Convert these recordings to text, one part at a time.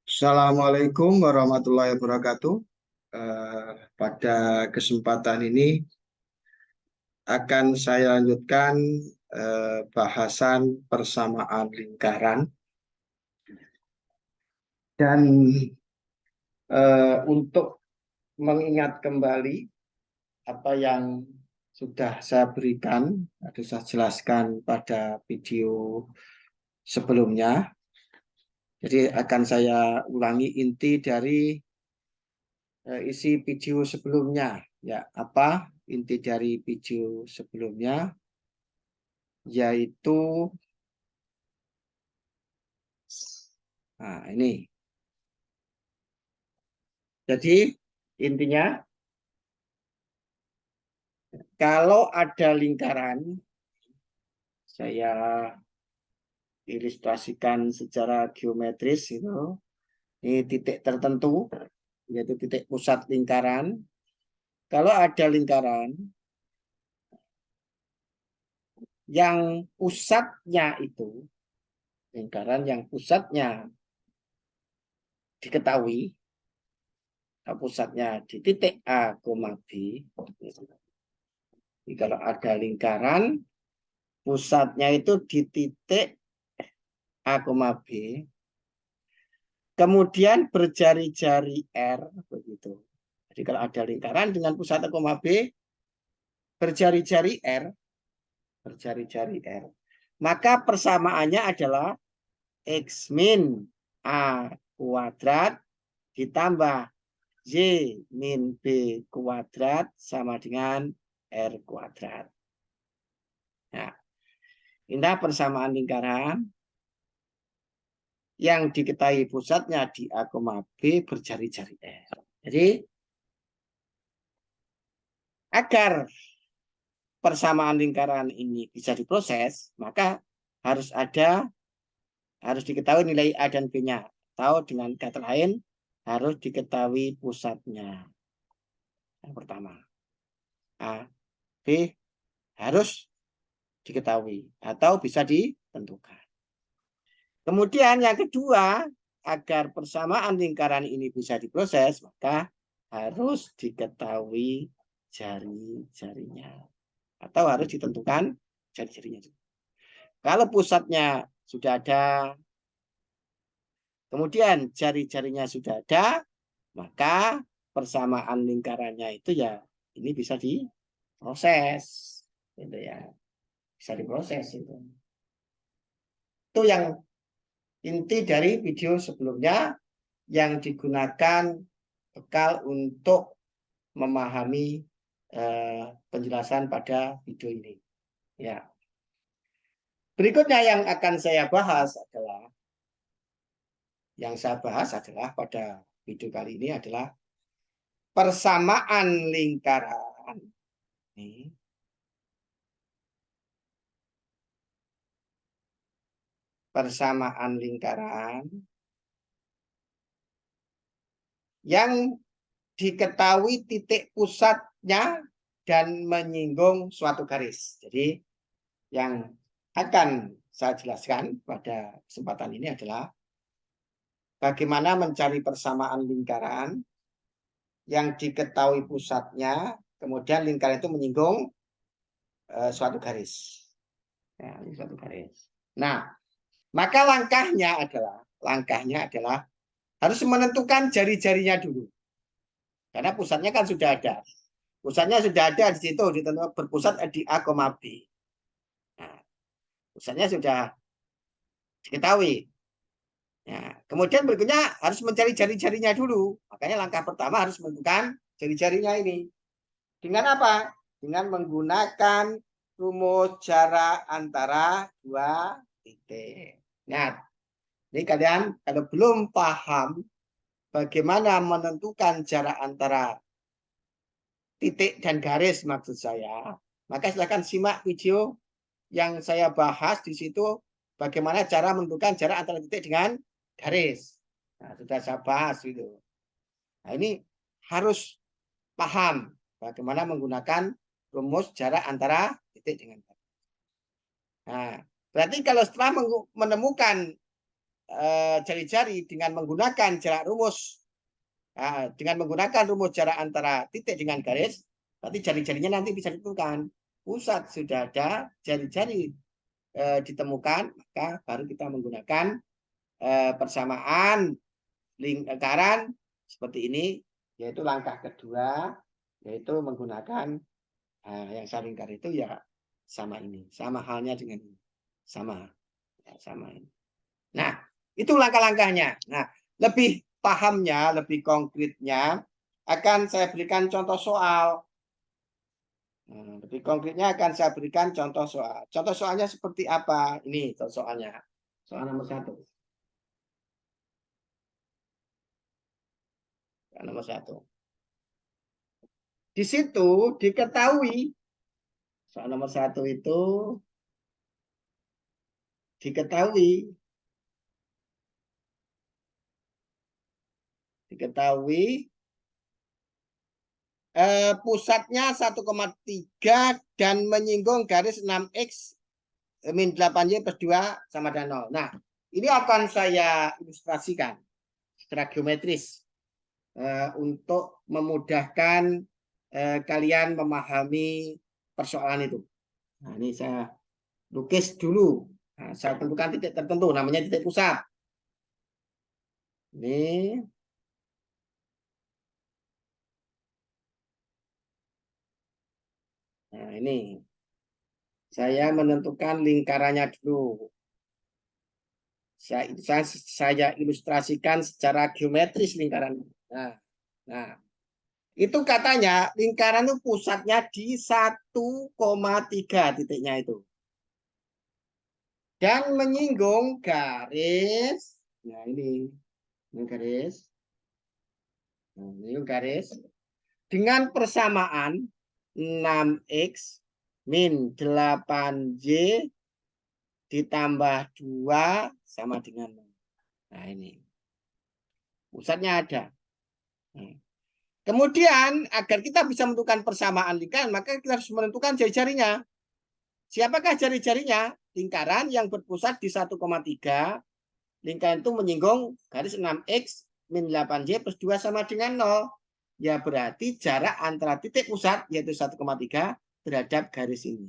Assalamualaikum warahmatullahi wabarakatuh. Pada kesempatan ini akan saya lanjutkan bahasan persamaan lingkaran dan untuk mengingat kembali apa yang sudah saya berikan atau saya jelaskan pada video sebelumnya. Jadi akan saya ulangi inti dari isi video sebelumnya. Ya, apa inti dari video sebelumnya? Yaitu, nah ini. Jadi intinya, kalau ada lingkaran, saya ilustrasikan secara geometris itu. Ini titik tertentu, yaitu titik pusat lingkaran. Kalau ada lingkaran yang pusatnya itu, lingkaran yang pusatnya diketahui, pusatnya di titik A, B. Jadi kalau ada lingkaran, pusatnya itu di titik A, B. Kemudian berjari-jari R, begitu. Jadi kalau ada lingkaran dengan pusat A, B, berjari-jari R, maka persamaannya adalah X min A kuadrat ditambah Y min B kuadrat sama dengan R kuadrat. Nah, ini persamaan lingkaran yang diketahui pusatnya di A, B berjari-jari R. Jadi, agar persamaan lingkaran ini bisa diproses, maka harus diketahui nilai A dan B-nya. Atau dengan kata lain, harus diketahui pusatnya. Yang pertama, A, B harus diketahui atau bisa ditentukan. Kemudian yang kedua, agar persamaan lingkaran ini bisa diproses, maka harus diketahui jari-jarinya. Atau harus ditentukan jari-jarinya. Kalau pusatnya sudah ada, kemudian jari-jarinya sudah ada, maka persamaan lingkarannya itu ya ini bisa diproses, gitu ya, bisa diproses itu. Itu yang inti dari video sebelumnya yang digunakan bekal untuk memahami penjelasan pada video ini. Ya. Berikutnya yang akan saya bahas adalah pada video kali ini adalah persamaan lingkaran. Ini. Persamaan lingkaran yang diketahui titik pusatnya dan menyinggung suatu garis. Jadi yang akan saya jelaskan pada kesempatan ini adalah bagaimana mencari persamaan lingkaran yang diketahui pusatnya, kemudian lingkaran itu menyinggung suatu garis. Ya, suatu garis. Nah, maka langkahnya adalah harus menentukan jari-jarinya dulu. Karena pusatnya kan sudah ada. Pusatnya sudah ada di situ, ditentukan berpusat di A, B. Nah, pusatnya sudah diketahui. Ya, kemudian berikutnya harus mencari jari-jarinya dulu. Makanya langkah pertama harus menentukan jari-jarinya ini. Dengan apa? Dengan menggunakan rumus jarak antara dua titik. Nah, ini kalian kalau belum paham bagaimana menentukan jarak antara titik dan garis maksud saya, maka silakan simak video yang saya bahas di situ bagaimana cara menentukan jarak antara titik dengan garis. Nah, sudah saya bahas itu. Nah, ini harus paham bagaimana menggunakan rumus jarak antara titik dengan garis. Nah, berarti kalau setelah menemukan jari-jari dengan menggunakan jarak rumus. Dengan menggunakan rumus jarak antara titik dengan garis, berarti jari-jarinya nanti bisa ditentukan. Pusat sudah ada, jari-jari ditemukan, maka baru kita menggunakan persamaan lingkaran seperti ini, yaitu langkah kedua, yaitu menggunakan yang salingkar itu ya sama ini, sama halnya dengan ini, sama, ya, sama ini. Nah, itu langkah-langkahnya. Nah, lebih pahamnya, lebih konkretnya akan saya berikan contoh soal. Lebih konkretnya akan saya berikan contoh soal. Contoh soalnya seperti apa? Ini contoh soalnya. Soal nomor 1. Soal nomor 1. Di situ diketahui soal nomor 1 itu diketahui pusatnya 1,3 dan menyinggung garis 6x min 8y plus 2 sama dengan 0. Nah, ini akan saya ilustrasikan secara geometris untuk memudahkan kalian memahami persoalan itu. Nah, ini saya lukis dulu. Nah, saya tentukan titik tertentu, namanya titik pusat. Ini. Nah, ini. Saya menentukan lingkarannya dulu. Saya ilustrasikan secara geometris lingkaran. Nah, itu katanya lingkaran itu pusatnya di 1,3 titiknya itu. Dan menyinggung garis. Nah, ini garis. Nah, ini garis. Dengan persamaan 6x min 8y ditambah 2 sama dengan 0. Nah, ini. Pusatnya ada. Nah. Kemudian, agar kita bisa menentukan persamaan lingkaran, maka kita harus menentukan jari-jarinya. Siapakah jari-jarinya? Lingkaran yang berpusat di 1,3. Lingkaran itu menyinggung garis 6x min 8y plus 2 sama dengan 0. Ya berarti jarak antara titik pusat, yaitu 1,3, terhadap garis ini.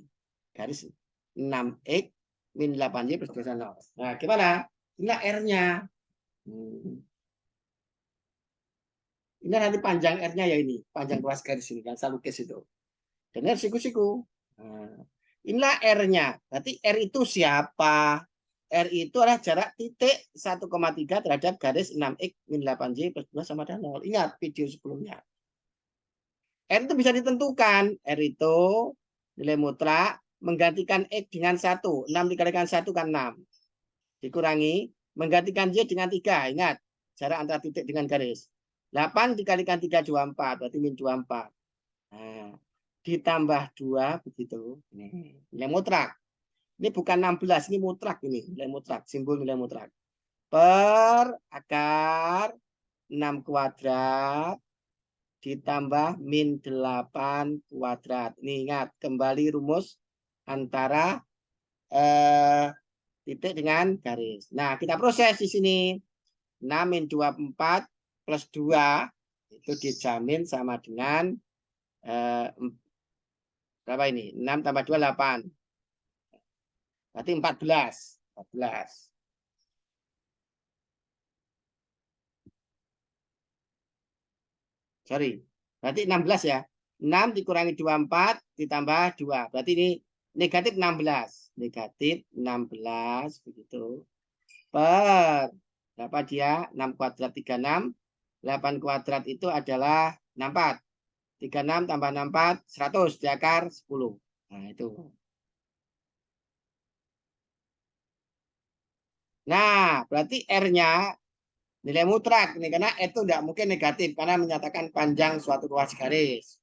Garis 6x min 8y plus 2 sama 0. Nah, gimana? Inilah R-nya. Ini nanti panjang R-nya ya ini. Panjang ruas garis ini. Kan saya lukis itu. Dan R siku-siku. Nah, inilah R-nya. Berarti R itu siapa? R itu adalah jarak titik 1,3 terhadap garis 6x min 8y plus 2 sama dengan 0. Ingat video sebelumnya. R itu bisa ditentukan. R itu nilai mutlak menggantikan X dengan 1. 6 dikalikan 1 kan 6. Dikurangi. Menggantikan Y dengan 3. Ingat. Jarak antara titik dengan garis. 8 dikalikan 3, 24. Berarti min 24. Nah, ditambah 2 begitu. Ini nilai mutlak. Ini bukan 16, ini mutlak ini. Nilai mutlak, simbol nilai mutlak. Per akar 6 kuadrat ditambah min 8 kuadrat. Ini ingat, kembali rumus antara titik dengan garis. Nah, kita proses di sini. 6 min 24 plus 2 itu dijamin sama dengan berapa ini? 6 tambah 2, 8. Berarti 14. 14. Sorry. Berarti 16 ya. 6 dikurangi 24 ditambah 2. Berarti ini negatif 16. Negatif 16 begitu. Per berapa dia? 6 kuadrat 36. 8 kuadrat itu adalah 64. 36 tambah 64, 100 di akar 10. Nah, itu. Nah, berarti R-nya nilai mutlak ini karena itu tidak mungkin negatif karena menyatakan panjang suatu ruas garis.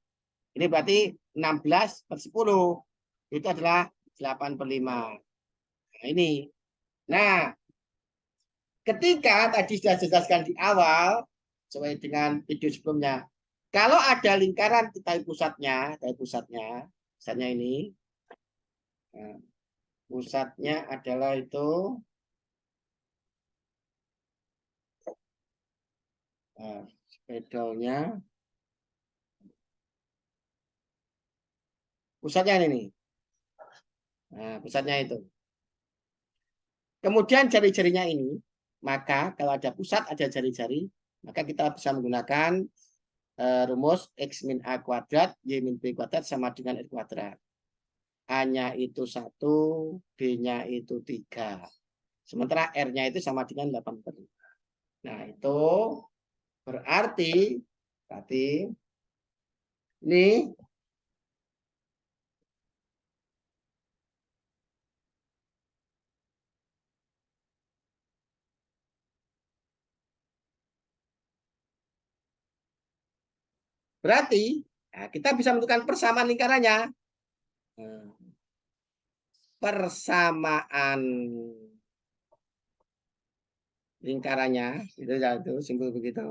Ini berarti 16 per 10 itu adalah 8/5. Nah, ini. Nah, ketika tadi sudah jelaskan di awal sesuai dengan video sebelumnya, kalau ada lingkaran titik pusatnya ini, nah, pusatnya adalah itu spidolnya pusatnya ini nih. Nah, pusatnya itu. Kemudian jari-jarinya ini, maka kalau ada pusat, ada jari-jari, maka kita bisa menggunakan rumus X min A kuadrat, Y min B kuadrat sama dengan R kuadrat. A-nya itu 1, B-nya itu 3. Sementara R-nya itu sama dengan 8/5. Nah, itu berarti ini berarti nah, kita bisa menentukan persamaan lingkarannya. Persamaan lingkarannya itu simpel begitu.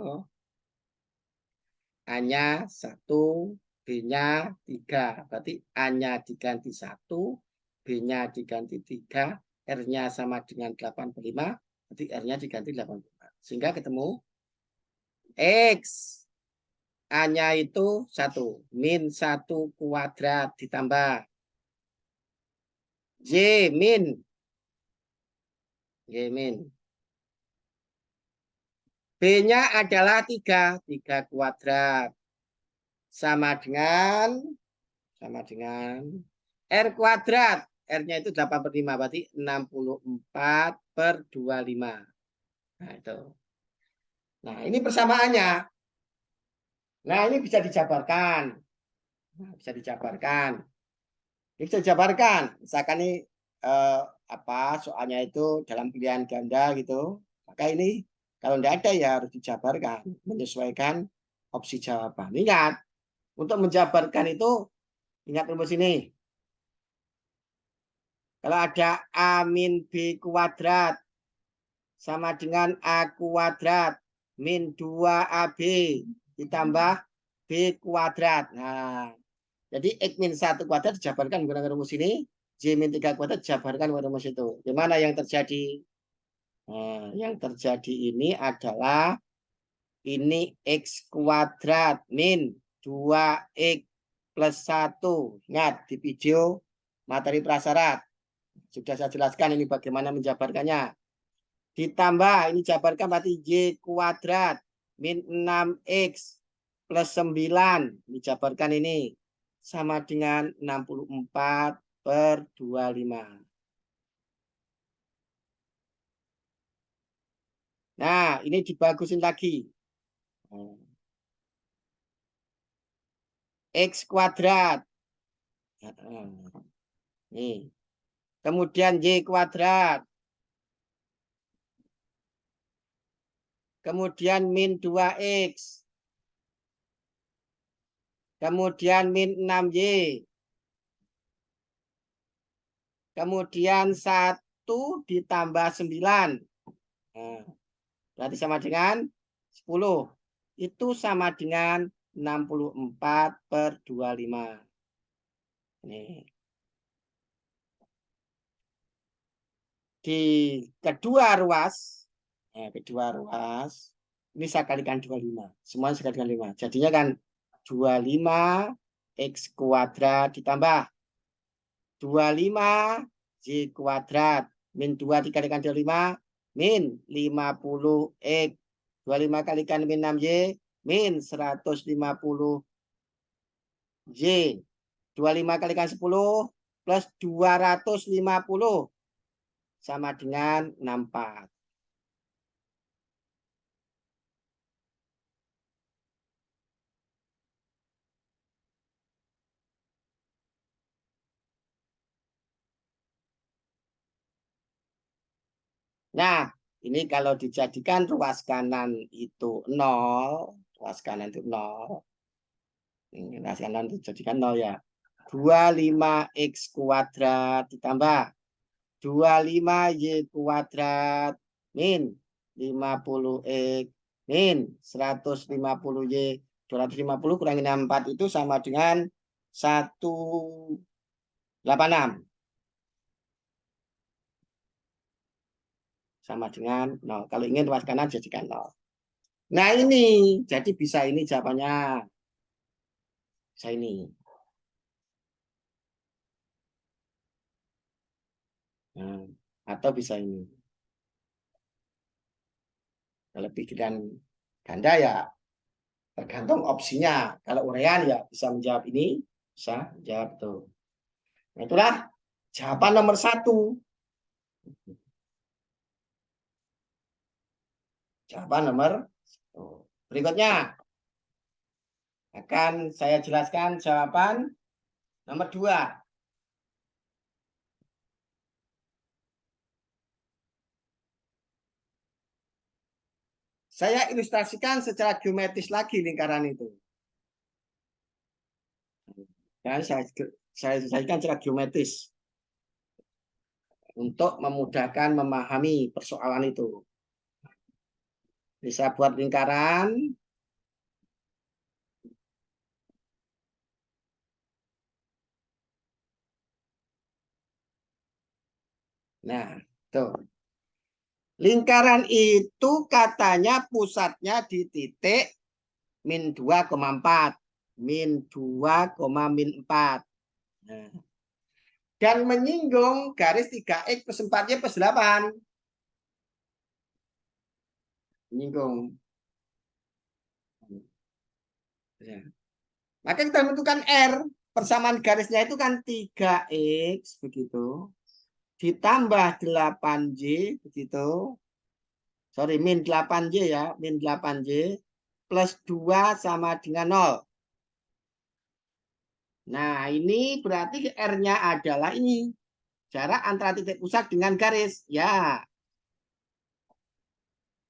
A-nya 1, B-nya 3. Berarti A-nya diganti 1, B-nya diganti 3, R-nya sama dengan 8/5, berarti R-nya diganti 8/5. Sehingga ketemu X. A-nya itu 1, min 1 kuadrat ditambah Y min. B-nya adalah 3 kuadrat. Sama dengan R kuadrat. R-nya itu 8/5, berarti 64/25. Nah, itu. Nah, ini persamaannya. Nah, ini bisa dijabarkan. Nah, bisa dijabarkan. Ini bisa dijabarkan. Misalkan ini soalnya itu dalam pilihan ganda gitu. Maka ini kalau tidak ada ya harus dijabarkan, menyesuaikan opsi jawaban. Ingat, untuk menjabarkan itu ingat rumus ini. Kalau ada A min B kuadrat sama dengan A kuadrat min 2AB ditambah B kuadrat. Nah, jadi X min 1 kuadrat dijabarkan menggunakan rumus ini. Y min 3 kuadrat dijabarkan menggunakan rumus itu. Di mana yang terjadi? Nah, yang terjadi ini adalah ini X kuadrat min 2X plus 1. Ingat di video materi prasyarat. Sudah saya jelaskan ini bagaimana menjabarkannya. Ditambah, ini jabarkan berarti Y kuadrat min 6X plus 9. Dijabarkan ini sama dengan 64/25. Nah, ini dibagusin lagi. X kuadrat. Nih. Kemudian Y kuadrat. Kemudian min 2X. Kemudian min 6Y. Kemudian 1 ditambah 9. Nah, berarti sama dengan 10. Itu sama dengan 64/25. Nih. Di kedua ruas, ini saya kalikan 25. Semuanya saya kalikan 5. Jadinya kan 25 X kuadrat ditambah 25 Y kuadrat min 2 dikalikan 25 min 50 X. 25 kalikan min 6Y min 150 Y. 25 kalikan 10 plus 250 sama dengan 64. Nah, ini kalau dijadikan ruas kanan itu 0, ruas kanan itu 0. Ini ruas kanan dijadikan 0 ya. 25X kuadrat ditambah 25Y kuadrat min 50X min 150Y. 250 kurangi 64 itu sama dengan 186. Sama dengan 0. Kalau ingin ruas kanan jadikan 0. Nah ini, jadi bisa ini jawabannya. Bisa ini. Nah, atau bisa ini. Kalau pikiran ganda ya tergantung opsinya. Kalau urean ya bisa menjawab ini, bisa menjawab itu. Nah, itulah jawaban nomor 1. Jawaban nomor 1. Berikutnya akan saya jelaskan jawaban nomor 2. Saya ilustrasikan secara geometris lagi lingkaran itu. Dan saya selesaikan secara geometris untuk memudahkan memahami persoalan itu. Bisa buat lingkaran. Nah, tuh. Lingkaran itu katanya pusatnya di titik min 2,4. Min 2, min 4. Nah. Dan menyinggung garis 3x plus 4y plus 8. Menyinggung. Ya. Maka kita menentukan R. Persamaan garisnya itu kan 3x begitu. Ditambah 8y begitu. Sorry, min 8y ya. Min 8y plus 2 sama dengan 0. Nah, ini berarti R-nya adalah ini. Jarak antara titik pusat dengan garis. Ya,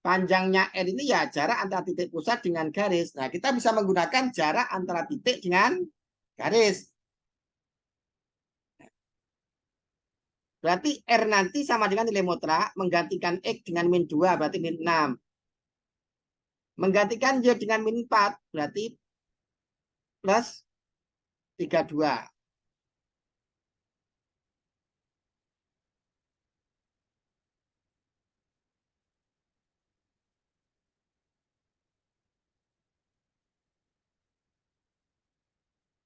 panjangnya R ini ya jarak antara titik pusat dengan garis. Nah, kita bisa menggunakan jarak antara titik dengan garis. Berarti R nanti sama dengan nilai mutlak. Menggantikan X dengan min 2 berarti min 6. Menggantikan Y dengan min 4 berarti plus 32.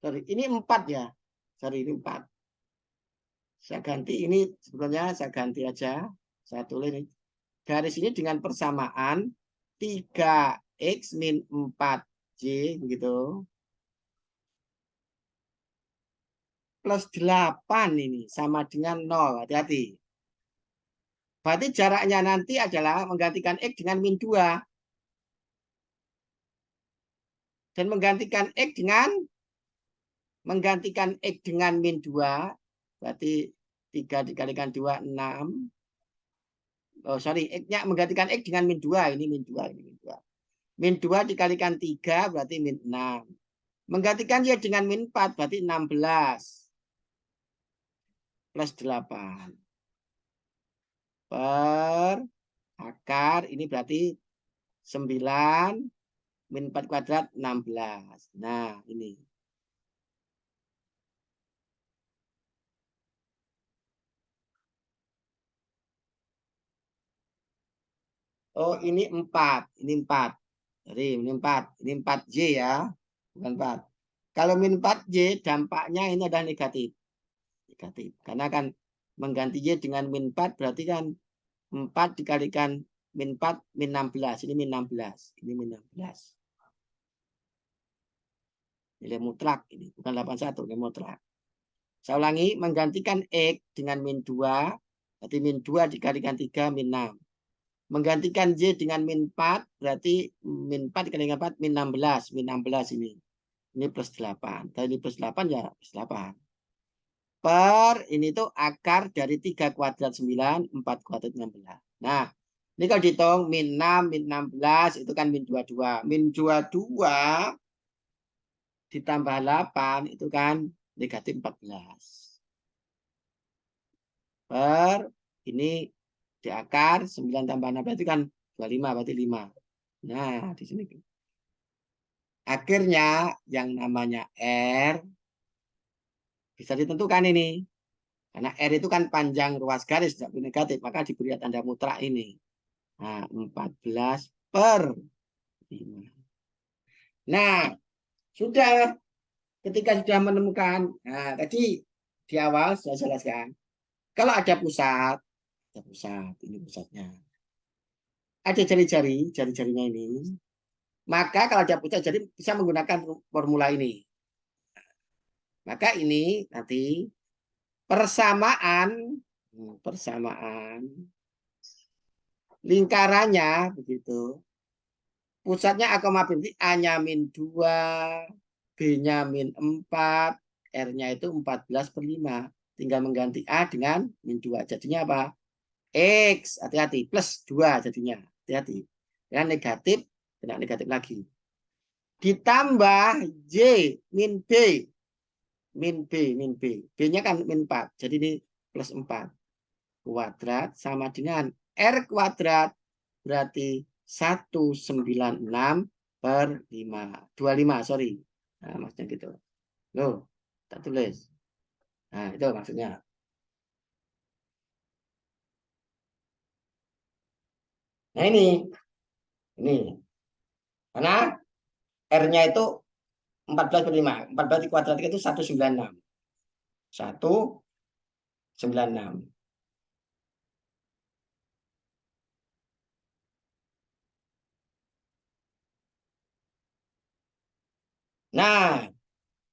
Sorry, ini 4 ya. Sorry, ini 4. Saya ganti ini sebetulnya saya ganti aja. Saya tulis ini. Garis ini dengan persamaan 3x min 4y begitu. Plus 8 ini sama dengan 0. Hati-hati. Berarti jaraknya nanti adalah menggantikan x dengan min 2. Dan menggantikan x dengan min 2. Berarti 3 dikalikan 2, 6. Oh, sorry. X-nya menggantikan x dengan min 2. Ini min 2. Ini min 2. Min 2 dikalikan 3 berarti min 6. Menggantikan y dengan min 4 berarti 16. Plus 8. Per akar. Ini berarti 9. Min 4 kuadrat 16. Nah, ini. Oh, ini 4. Ini 4. Jadi ini 4. Ini 4Y ya. Bukan 4. Kalau min 4Y dampaknya ini adalah negatif. Negatif. Karena kan mengganti Y dengan min 4 berarti kan 4 dikalikan min 4 min 16. Ini min 16. Ini min 16. Nilai mutlak ini. Bukan 81. Nilai mutlak. Saya ulangi. Menggantikan X dengan min 2. Berarti min 2 dikalikan 3 min 6. Menggantikan Y dengan min 4, berarti min 4 dikalikan 4, min 16. Min 16 ini. Ini plus 8. Tadi plus 8 ya plus 8. Per ini tuh akar dari 3 kuadrat 9, 4 kuadrat 16. Nah, ini kalau dihitung min 6, min 16, itu kan min 22. Min 22 ditambah 8, itu kan negatif 14. Per ini di akar 9 tambah 6 berarti kan 25 berarti 5. Nah, di sini akhirnya yang namanya R bisa ditentukan ini. Karena R itu kan panjang ruas garis tidak negatif, maka diberi tanda mutlak ini. Nah, 14 per 5. Nah, sudah ketika sudah menemukan, nah tadi di awal saya jelaskan, kalau ada pusat, ini pusatnya. Ada jari-jarinya ini. Maka kalau ada pusat, jadi bisa menggunakan formula ini. Maka ini nanti persamaan lingkarannya begitu. Pusatnya A, berarti A-nya min 2, B-nya min 4, R-nya itu 14/5. Tinggal mengganti A dengan min 2. Jadinya apa? X, hati-hati, plus 2 jadinya. Hati-hati. Dengan negatif, kena negatif lagi. Ditambah J min B. Min B. B-nya kan min 4. Jadi ini plus 4. Kuadrat sama dengan R kuadrat. Berarti 196/5. 25, sorry. Nah, maksudnya gitu. Loh, tak tulis. Nah, itu maksudnya. Nah, ini. Karena R-nya itu 14/5. 14 kuadrat itu 196. 196. Nah,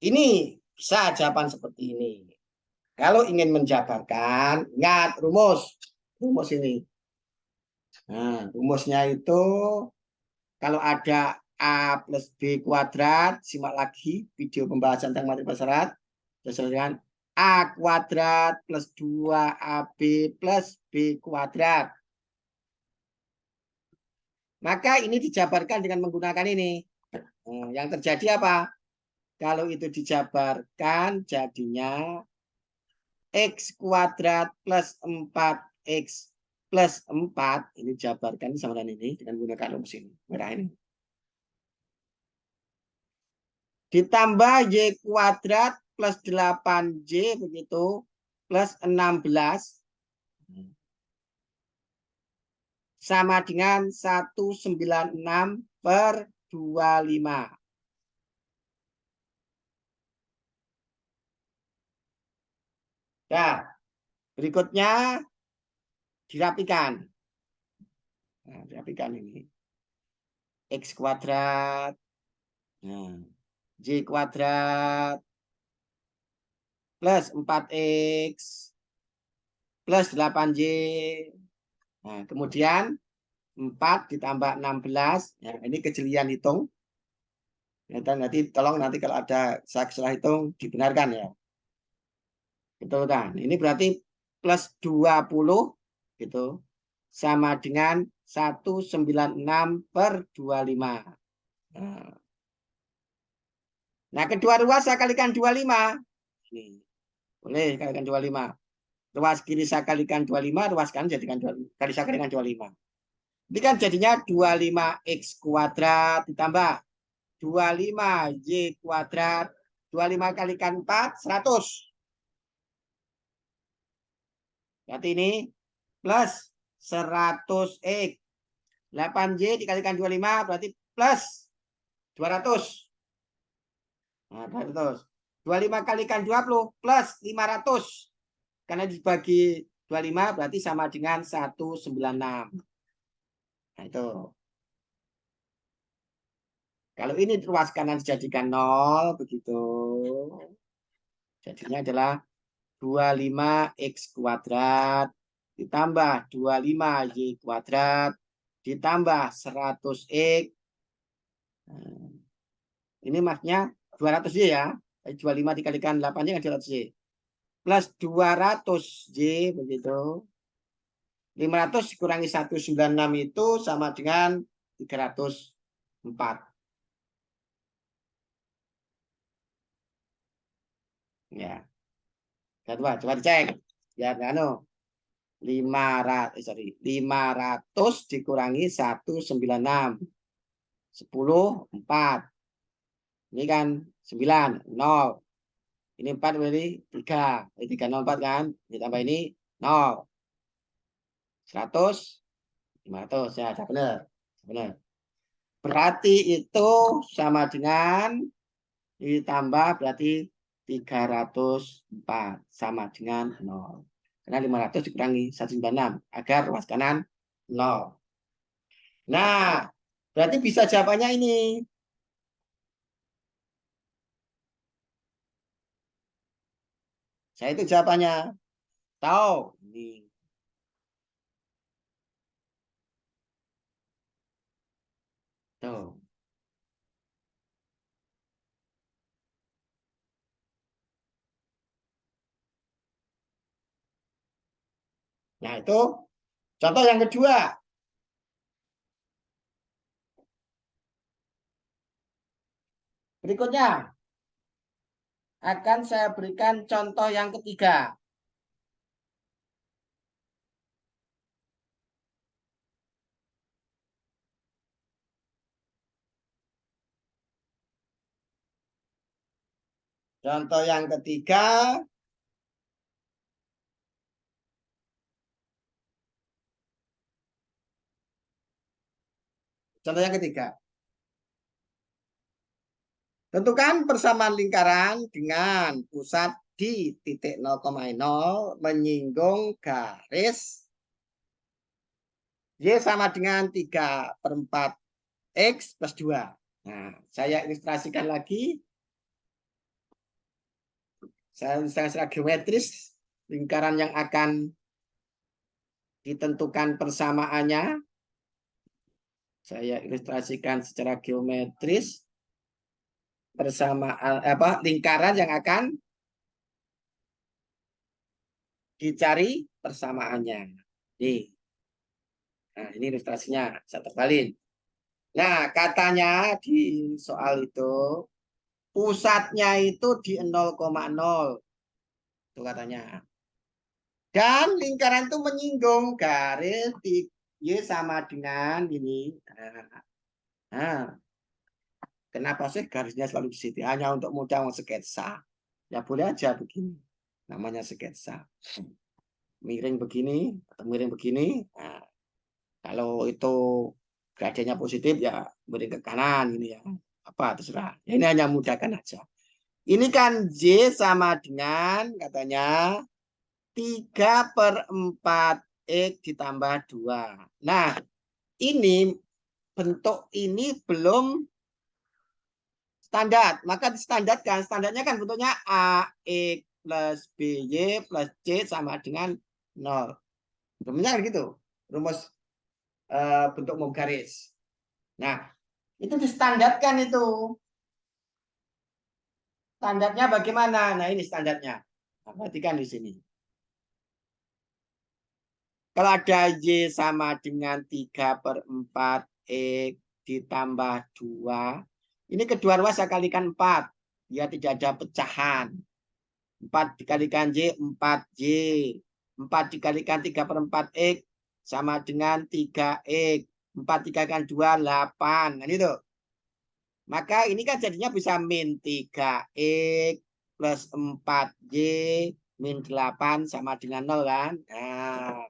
ini bisa jawaban seperti ini. Kalau ingin menjabarkan, ingat rumus. Rumus ini. Nah, rumusnya itu kalau ada A plus B kuadrat, simak lagi video pembahasan tentang matematika syarat. Sesuai dengan A kuadrat plus 2AB plus B kuadrat. Maka ini dijabarkan dengan menggunakan ini. Nah, yang terjadi apa? Kalau itu dijabarkan jadinya X kuadrat plus 4X plus 4. Ini jabarkan sama dengan ini dengan menggunakan rumus ini. Merah ini. Ditambah Y kuadrat plus 8Y begitu plus 16 sama dengan 196/25. Nah, berikutnya dirapikan. Nah, dirapikan ini. X kuadrat. Nah, Y kuadrat plus 4X plus 8Y. Nah, kemudian 4 ditambah 16. Ya, ini kejelian hitung. Ya, nanti tolong nanti kalau ada salah hitung dibenarkan ya. Betul kan? Ini berarti plus 20 gitu. Sama dengan 196/25. Nah, kedua ruas saya kalikan 25. Ini. Boleh kalikan 25. Ruas kiri saya kalikan 25, ruas kanan jadikan 25. Kali saya kalikan 25. Ini kan jadinya 25X kuadrat ditambah 25Y kuadrat. 25 kalikan 4, 100. Berarti ini plus 100X. 8Y dikalikan 25 berarti plus 200. Nah, 200. 25 kalikan 20 plus 500. Karena dibagi 25 berarti sama dengan 196. Nah, itu. Kalau ini ruas kanan dijadikan 0, begitu. Jadinya adalah 25X kuadrat ditambah 25Y kuadrat ditambah 100X. Nah, ini maksudnya 200Y ya. 25 dikalikan 8-nya kan 200Y. Plus 200Y begitu. 500 dikurangi 196 itu sama dengan 304. Ya. Coba dicek. Ya, anu. 500 dikurangi 196. 10, 4. Ini kan 9, 0. Ini 4 berarti 3. Ini 304 kan. Ditambah ini 0. 100, 500. Ya, benar. Benar. Berarti itu sama dengan ditambah berarti 304 sama dengan 0. Karena 500 dikurangi 196 agar ruas kanan 0. Nah, berarti bisa jawabannya ini. Saya itu jawabannya. Tahu. Ini. Tuh. Nah, itu contoh yang kedua. Berikutnya akan saya berikan contoh yang ketiga. Contoh yang ketiga. Contoh yang ketiga. Tentukan persamaan lingkaran dengan pusat di titik 0,0 menyinggung garis Y sama dengan 3/4 X plus 2. Nah, saya ilustrasikan lagi. Saya ilustrasikan secara geometris lingkaran yang akan ditentukan persamaannya. Saya ilustrasikan secara geometris persamaan lingkaran yang akan dicari persamaannya. Nih. Nah, ini ilustrasinya. Saya tebalin. Nah, katanya di soal itu pusatnya itu di 0,0. Itu katanya. Dan lingkaran itu menyinggung garis di Y sama dengan ini. Nah, kenapa sih garisnya selalu di situ? Hanya untuk mudah sketsa. Ya boleh aja begini. Namanya sketsa. Miring begini atau miring begini. Nah, kalau itu gradiennya positif ya miring ke kanan ini ya. Apa terserah. Ya, ini hanya mudahkan aja. Ini kan Y sama dengan katanya 3/4 X ditambah 2. Nah, ini bentuk ini belum standar. Maka distandarkan. Standarnya kan bentuknya AX plus BY plus C sama dengan 0. Rumusnya gitu. Rumus bentuk umum garis. Nah, itu distandarkan itu. Standarnya bagaimana? Nah, ini standarnya. Nah, perhatikan di sini. Kalau ada Y sama dengan 3/4 X ditambah 2. Ini kedua ruas saya kalikan 4. Ya tidak ada pecahan. 4 dikalikan Y, 4Y. 4 dikalikan 3/4 X sama dengan 3X. 4 dikalikan 2, 8. Nah, itu. Maka ini kan jadinya bisa min 3X plus 4Y min 8 sama dengan 0 kan. Nah,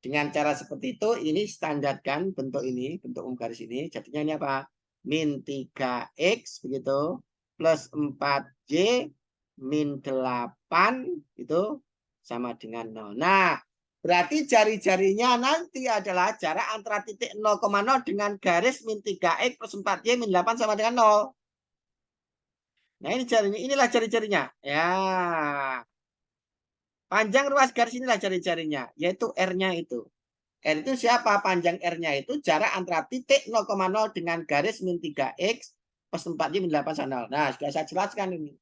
dengan cara seperti itu ini standarkan bentuk ini, bentuk garis ini. Jadinya ini apa? Min 3X begitu plus 4Y min 8 itu sama dengan 0. Nah, berarti jari-jarinya nanti adalah jarak antara titik 0,0 dengan garis min 3X plus 4Y min 8 sama dengan 0. Nah, ini jarinya, inilah jari-jarinya. Ya. Panjang ruas garis inilah jari-jarinya, yaitu R-nya itu. R itu siapa? Panjang R-nya itu jarak antara titik 0,0 dengan garis min 3X plus 4Y min 8 sama 0. Nah, sudah saya jelaskan ini.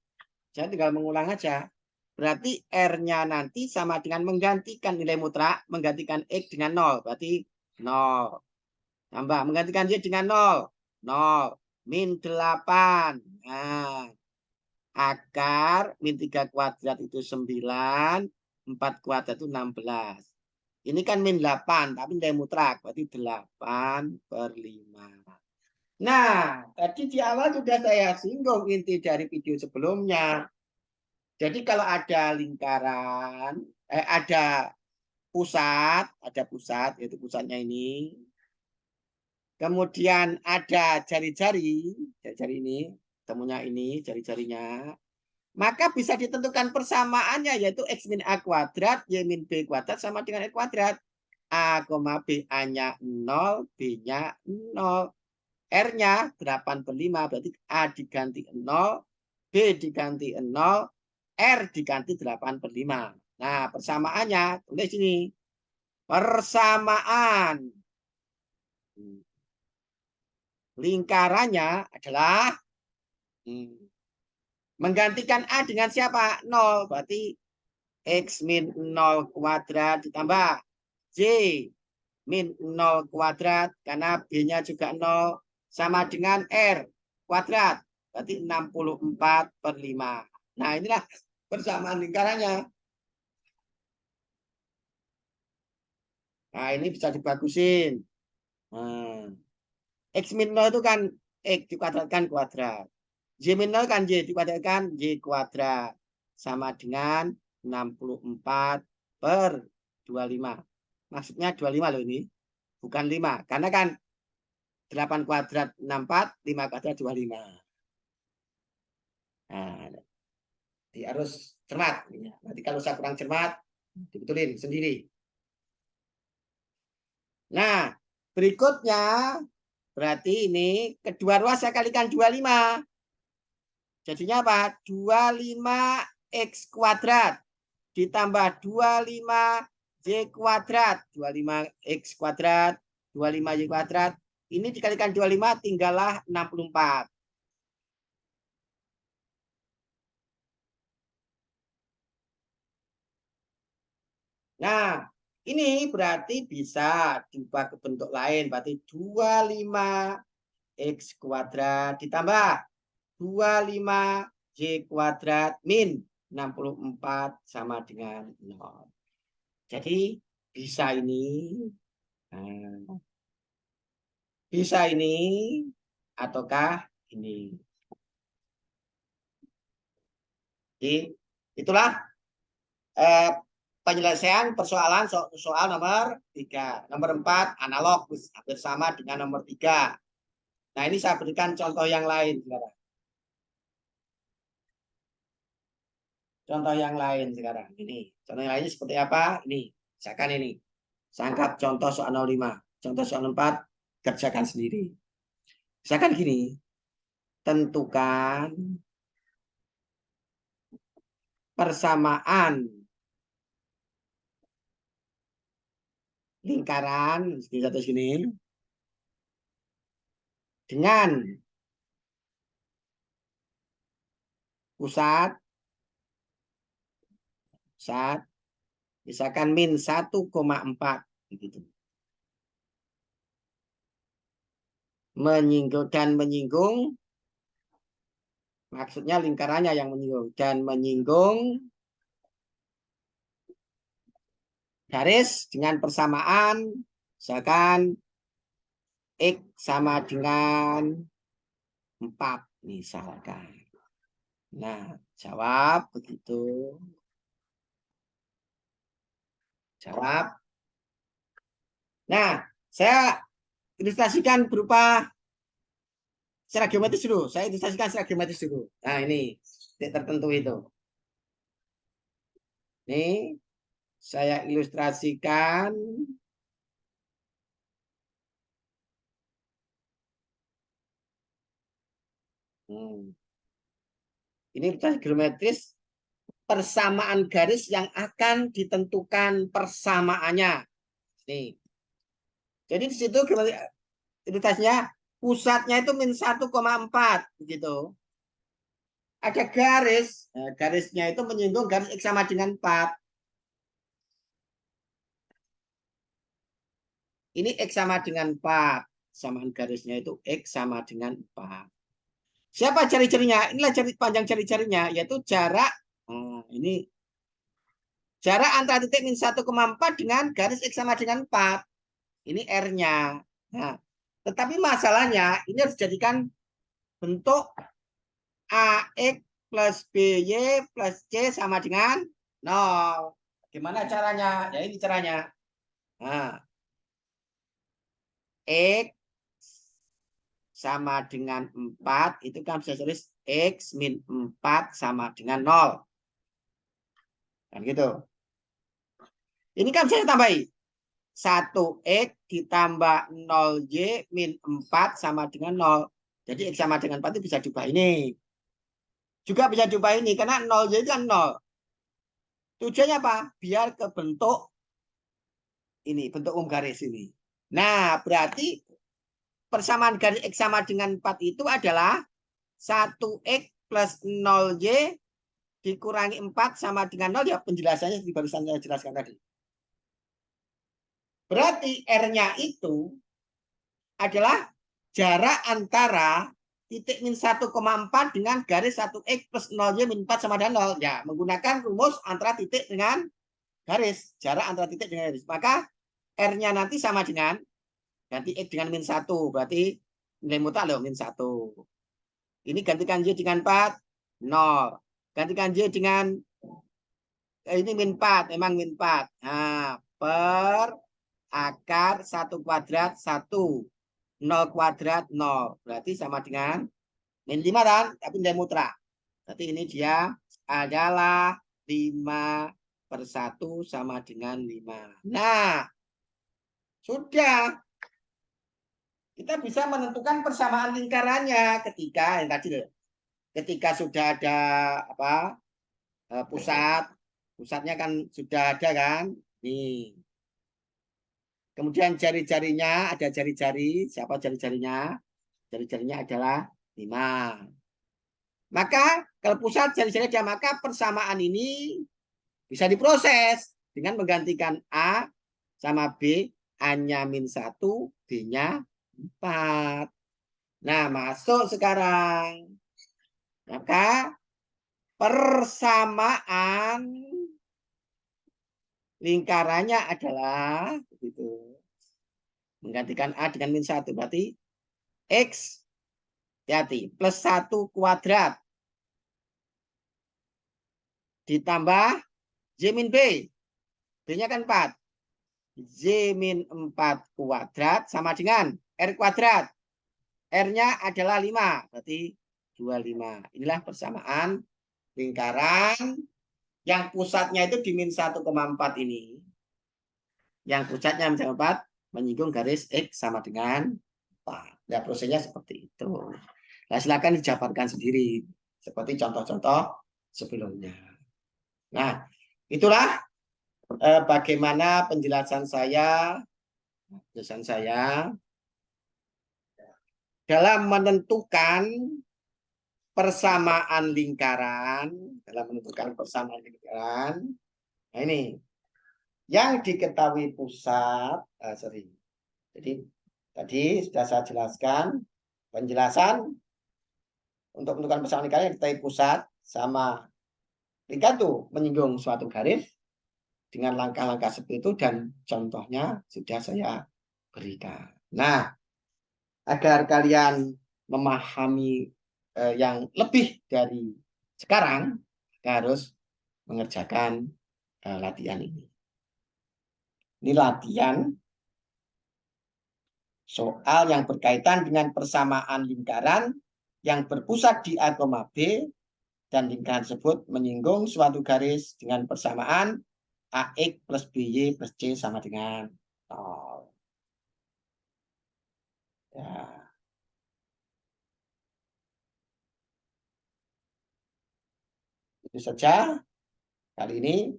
Saya tinggal mengulang aja. Berarti R-nya nanti sama dengan menggantikan nilai mutlak, menggantikan X dengan 0. Berarti 0. Tambah, menggantikan Y dengan 0. 0. Min 8. Nah, akar min 3 kuadrat itu 9. 4 kuadrat itu 16. Ini kan min 8, tapi nilai mutlak. Berarti 8/5. Nah, tadi di awal sudah saya singgung inti dari video sebelumnya. Jadi kalau ada lingkaran, ada pusat, yaitu pusatnya ini. kemudian ada jari-jari ini, temunya ini jari-jarinya, maka bisa ditentukan persamaannya yaitu X min A kuadrat, Y min B kuadrat sama dengan E kuadrat. A, B, A-nya 0, B-nya 0. R-nya 8/5, berarti A diganti 0, B diganti 0, R diganti 8/5. Nah, persamaannya, tulis ini. Persamaan lingkarannya adalah menggantikan A dengan siapa? 0. Berarti X min 0 kuadrat ditambah Y min 0 kuadrat. Karena B-nya juga 0. Sama dengan R kuadrat. Berarti 64/5. Nah, inilah persamaan lingkarannya. Nah, ini bisa dibagusin. X min 0 itu kan X dikuadratkan kuadrat. Y min 0 kan Y dikuadratkan Y kuadrat. Sama dengan 64/25. Maksudnya 25 loh ini. Bukan 5. Karena kan 8 kuadrat 64, 5 kuadrat 25. Nah, harus cermat. Nanti kalau saya kurang cermat, dibetulin sendiri. Nah, berikutnya berarti ini kedua ruas saya kalikan 25. Jadinya apa? 25X kuadrat ditambah 25Y kuadrat. 25X kuadrat, 25Y kuadrat. Ini dikalikan 25 tinggallah 64. Nah, ini berarti bisa diubah ke bentuk lain. Berarti 25X kuadrat ditambah 25Y kuadrat min 64 sama dengan 0. Jadi bisa ini. Bisa ini ataukah ini. Jadi itulah penyelesaian persoalan soal nomor 3. Nomor 4 analog hampir sama dengan nomor 3. Nah, ini saya berikan contoh yang lain sekarang. Contoh yang lain sekarang. Ini. Contoh yang lainnya seperti apa? Ini. Misalkan ini. Saya anggap contoh soal 05. Contoh soal 4 kerjakan sendiri. Misalkan gini. Tentukan persamaan lingkaran di satu sini dengan pusat misalkan min 1,4 begitu. Menyinggung maksudnya lingkarannya yang menyinggung dan menyinggung garis dengan persamaan misalkan X sama dengan 4 misalkan. Nah, jawab begitu. Jawab. Nah, saya ilustrasikan berupa secara geometris dulu. Saya ilustrasikan secara geometris dulu. Nah, ini titik tertentu itu. Ini saya ilustrasikan. Ini ilustrasi geometris persamaan garis yang akan ditentukan persamaannya. Nih. Jadi di situ ilustrasinya pusatnya itu min 1,4 begitu. Ada garis, nah, garisnya itu menyinggung garis X sama dengan 4. Ini X sama dengan 4. Samaan garisnya itu X sama dengan 4. Siapa cari-carinya? Inilah panjang cari-carinya, yaitu jarak. Nah, ini jarak antara titik min 1,4 dengan garis X sama dengan 4. Ini R-nya. Nah, tetapi masalahnya ini harus dijadikan bentuk AX plus BY plus C sama dengan 0. Gimana caranya? Ya ini caranya. Nah, X sama dengan 4, itu kan bisa tulis X min 4 sama dengan 0. Kan gitu. Ini kan bisa tambahi. 1X ditambah 0Y min 4 sama dengan 0. Jadi X sama dengan 4 itu bisa diubah ini. Juga bisa diubah ini, karena 0Y itu kan 0. Tujuannya apa? Biar ke bentuk ini, bentuk garis ini. Nah, berarti persamaan garis X sama dengan 4 itu adalah 1X plus 0Y dikurangi 4 sama dengan 0. Ya penjelasannya di barusan saya jelaskan tadi. Berarti R-nya itu adalah jarak antara titik min 1,4 dengan garis 1X plus 0Y min 4 sama dengan 0. Ya, menggunakan rumus antara titik dengan garis. Jarak antara titik dengan garis. Maka R-nya nanti sama dengan ganti X dengan min 1. Berarti nilai mutlak loh min 1. Ini gantikan Y dengan 4, 0. Gantikan Y dengan ini min 4, memang min 4. Nah, per akar 1 kuadrat 1. 0 kuadrat 0. Berarti sama dengan min 5 kan? Tapi nilai mutlak. Berarti ini dia adalah 5/1 sama dengan 5. Nah, sudah. Kita bisa menentukan persamaan lingkarannya ketika yang tadi loh. Ketika sudah ada apa pusatnya kan sudah ada kan. Nih. Kemudian jari-jarinya ada jari-jari. Siapa jari-jarinya? Jari-jarinya adalah 5. Maka kalau pusat jari-jari ada, maka persamaan ini bisa diproses dengan menggantikan A sama B, A-nya min 1, B-nya 4. Nah, masuk sekarang. Maka persamaan lingkarannya adalah begitu. Menggantikan A dengan min 1. Berarti X hati plus 1 kuadrat ditambah Y min B. B-nya kan 4. Y min 4 kuadrat sama dengan R kuadrat. R-nya adalah 5. Berarti 25. Inilah persamaan lingkaran yang pusatnya itu di min 1,4 ini. Yang pusatnya min 1,4 menyinggung garis X sama dengan 4. Nah, prosesnya seperti itu. Nah, silakan dijabarkan sendiri. Seperti contoh-contoh sebelumnya. Nah, itulah bagaimana penjelasan saya dalam menentukan persamaan lingkaran. Nah, ini yang diketahui pusat. Jadi tadi sudah saya jelaskan penjelasan untuk menentukan persamaan lingkaran yang diketahui pusat sama lingkar itu menyinggung suatu garis dengan langkah-langkah seperti itu dan contohnya sudah saya berikan. Nah, agar kalian memahami yang lebih dari sekarang, kita harus mengerjakan latihan ini. Ini latihan soal yang berkaitan dengan persamaan lingkaran yang berpusat di A, B dan lingkaran tersebut menyinggung suatu garis dengan persamaan AX plus BY plus C sama dengan 0. Ya. Itu saja kali ini.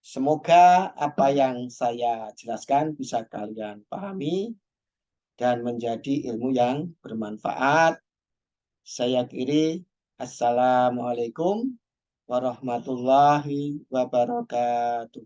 Semoga apa yang saya jelaskan bisa kalian pahami dan menjadi ilmu yang bermanfaat. Saya akhiri. Assalamualaikum warahmatullahi wabarakatuh.